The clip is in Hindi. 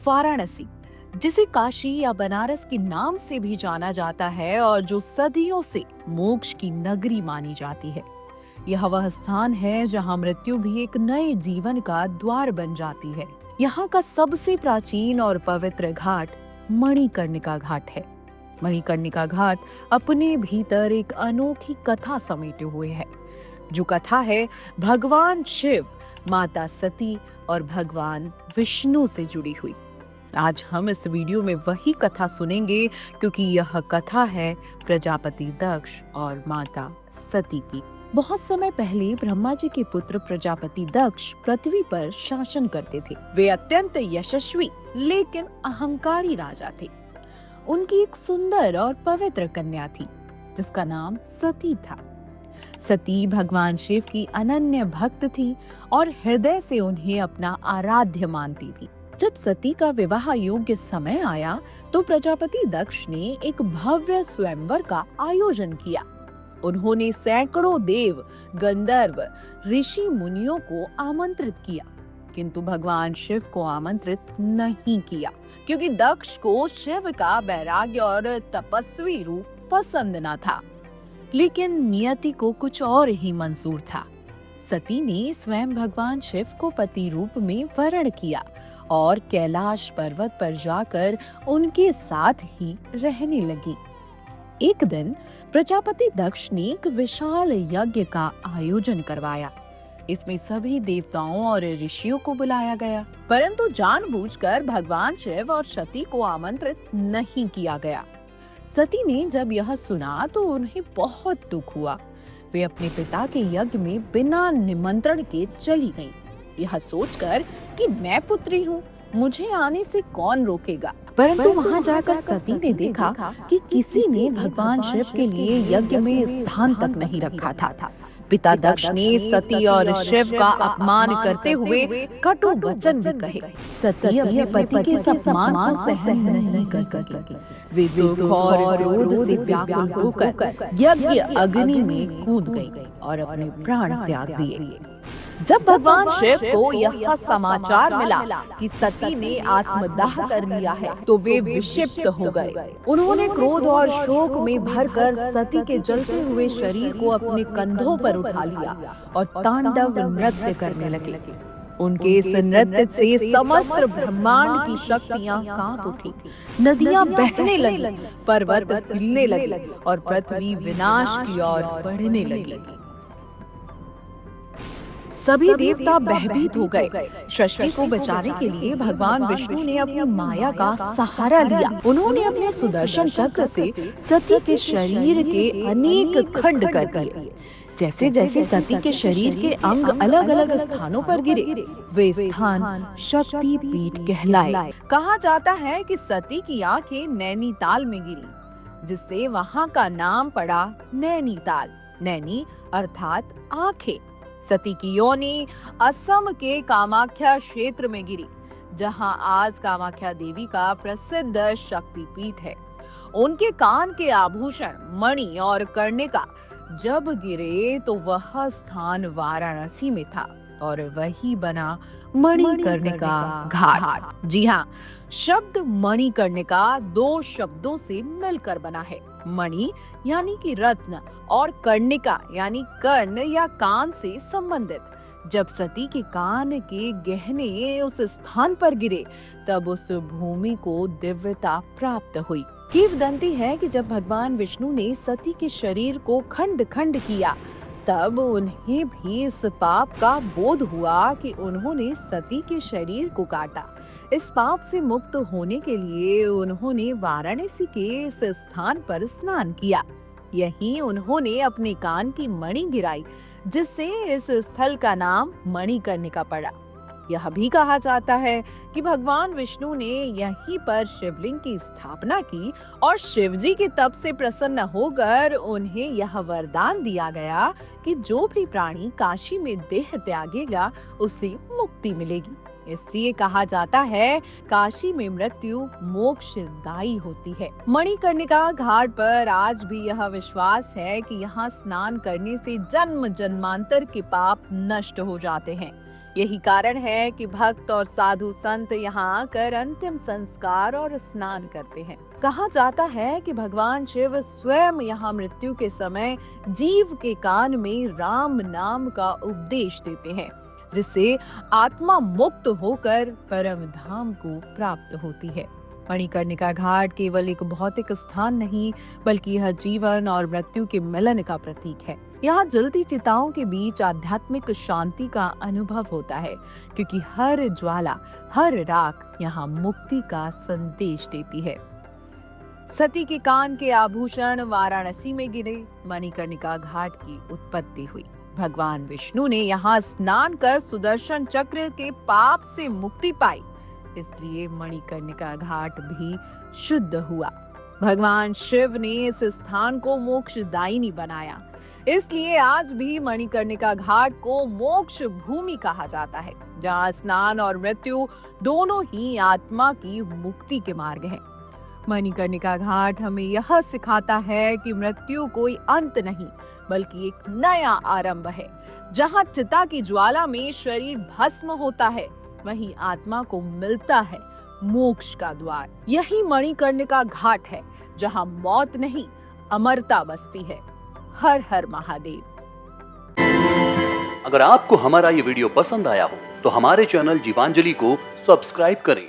वाराणसी, जिसे काशी या बनारस के नाम से भी जाना जाता है और जो सदियों से मोक्ष की नगरी मानी जाती है। यह वह स्थान है जहां मृत्यु भी एक नए जीवन का द्वार बन जाती है। यहाँ का सबसे प्राचीन और पवित्र घाट मणिकर्णिका घाट है। मणिकर्णिका घाट अपने भीतर एक अनोखी कथा समेटे हुए है, जो कथा है भगवान शिव, माता सती और भगवान विष्णु से जुड़ी हुई। आज हम इस वीडियो में वही कथा सुनेंगे, क्योंकि यह कथा है प्रजापति दक्ष और माता सती की। बहुत समय पहले ब्रह्मा जी के पुत्र प्रजापति दक्ष पृथ्वी पर शासन करते थे। वे अत्यंत यशस्वी लेकिन अहंकारी राजा थे। उनकी एक सुंदर और पवित्र कन्या थी, जिसका नाम सती था। सती भगवान शिव की अनन्य भक्त थी और हृदय से उन्हें अपना आराध्य मानती थी। जब सती का विवाह योग्य समय आया तो प्रजापति दक्ष ने एक भव्य स्वयंवर का आयोजन किया। उन्होंने सैकड़ों देव, गंधर्व, ऋषि मुनियों को आमंत्रित किया, किंतु भगवान शिव को आमंत्रित नहीं किया, क्योंकि दक्ष को शिव का वैराग्य और तपस्वी रूप पसंद न था। लेकिन नियति को कुछ और ही मंजूर था। सती ने स्वयं भगवान शिव को पति रूप में वरण किया और कैलाश पर्वत पर जाकर उनके साथ ही रहने लगी। एक दिन प्रजापति दक्ष ने एक विशाल यज्ञ का आयोजन करवाया। इसमें सभी देवताओं और ऋषियों को बुलाया गया, परंतु जानबूझकर भगवान शिव और सती को आमंत्रित नहीं किया गया। सती ने जब यह सुना तो उन्हें बहुत दुख हुआ। वे अपने पिता के यज्ञ में बिना निमंत्रण के चली गईं, यह सोचकर कि मैं पुत्री हूँ, मुझे आने से कौन रोकेगा। परंतु वहां जाकर सती ने देखा कि किसी ने भगवान शिव के लिए यज्ञ में स्थान तक नहीं रखा था। पिता दक्ष ने सती और शिव का अपमान करते हुए कटु वचन भी कहे। सती अपने पति के इस अपमान को सहन नहीं कर सकी। वे दुख और क्रोध से व्याकुल होकर यज्ञ अग्नि में कूद गई और अपने प्राण त्याग दिए। जब भगवान शिव को यह समाचार मिला कि सती ने आत्मदाह कर लिया है, तो वे विक्षिप्त हो गए। उन्होंने क्रोध और शोक में भरकर सती के जलते हुए शरीर को अपने कंधों पर उठा लिया और तांडव नृत्य करने लगे। उनके इस नृत्य से समस्त ब्रह्मांड की शक्तियां कांप उठी, नदियां बहने लगी, पर्वत हिलने लगे और पृथ्वी विनाश की ओर बढ़ने लगी। सभी देवता भयभीत हो गए। सृष्टि को बचाने के लिए भगवान विष्णु ने अपनी माया का सहारा लिया। उन्होंने अपने सुदर्शन चक्र से सती के शरीर के अनेक खंड कर दिए। जैसे जैसे सती के शरीर के अंग अलग अलग स्थानों पर गिरे, वे स्थान शक्ति पीठ कहलाए। कहा जाता है कि सती की आंखें नैनीताल में गिरी, जिससे वहां का नाम पड़ा नैनीताल। नैनी अर्थात आंखें। सती की योनि असम के कामाख्या क्षेत्र में गिरी, जहां आज कामाख्या देवी का प्रसिद्ध शक्तिपीठ है। उनके कान के आभूषण, मणि और कर्णिका जब गिरे तो वह स्थान वाराणसी में था और वही बना मणिकर्णिका घाट। जी हाँ, शब्द मणिकर्णिका दो शब्दों से मिलकर बना है। मणि यानी कि रत्न और कर्णिका यानी कर्ण या कान से संबंधित। जब सती के कान के गहने उस स्थान पर गिरे, तब उस भूमि को दिव्यता प्राप्त हुई। किंवदंती है कि जब भगवान विष्णु ने सती के शरीर को खंड खंड किया, तब उन्हें भी इस पाप का बोध हुआ कि उन्होंने सती के शरीर को काटा। इस पाप से मुक्त होने के लिए उन्होंने वाराणसी के इस स्थान पर स्नान किया। यहीं उन्होंने अपने कान की मणि गिराई, जिससे इस स्थल का नाम मणिकर्णिका पड़ा। यह भी कहा जाता है कि भगवान विष्णु ने यहीं पर शिवलिंग की स्थापना की और शिवजी के तप से प्रसन्न होकर उन्हें यह वरदान दिया गया कि जो भी प्राणी काशी में देह त्यागेगा उसे मुक्ति मिलेगी। इसलिए कहा जाता है काशी में मृत्यु मोक्षदायी होती है। मणिकर्णिका घाट पर आज भी यह विश्वास है कि यहाँ स्नान करने से जन्म जन्मांतर के पाप नष्ट हो जाते हैं। यही कारण है कि भक्त और साधु संत यहाँ आकर अंतिम संस्कार और स्नान करते हैं। कहा जाता है कि भगवान शिव स्वयं यहाँ मृत्यु के समय जीव के कान में राम नाम का उपदेश देते हैं, जिससे आत्मा मुक्त होकर परम धाम को प्राप्त होती है। मणिकर्णिका घाट केवल एक भौतिक स्थान नहीं, बल्कि यह जीवन और मृत्यु के मिलन का प्रतीक है। यहाँ जलती चिताओं के बीच आध्यात्मिक शांति का अनुभव होता है, क्योंकि हर ज्वाला, हर राख यहाँ मुक्ति का संदेश देती है। सती के कान के आभूषण वाराणसी में गिरे, मणिकर्णिका घाट की उत्पत्ति हुई। भगवान विष्णु ने यहाँ स्नान कर सुदर्शन चक्र के पाप से मुक्ति पाई, इसलिए मणिकर्णिका घाट भी शुद्ध हुआ। भगवान शिव ने इस स्थान को मोक्षदायिनी बनाया, इसलिए आज भी मणिकर्णिका घाट को मोक्ष भूमि कहा जाता है, जहाँ स्नान और मृत्यु दोनों ही आत्मा की मुक्ति के मार्ग हैं। मणिकर्णिका घाट हमें यह सिखाता है कि मृत्यु कोई अंत नहीं, बल्कि एक नया आरंभ है। जहाँ चिता की ज्वाला में शरीर भस्म होता है, वहीं आत्मा को मिलता है मोक्ष का द्वार। यही मणिकर्णिका घाट है, जहाँ मौत नहीं, अमरता बसती है। हर हर महादेव। अगर आपको हमारा ये वीडियो पसंद आया हो तो हमारे चैनल जीवांजलि को सब्सक्राइब करें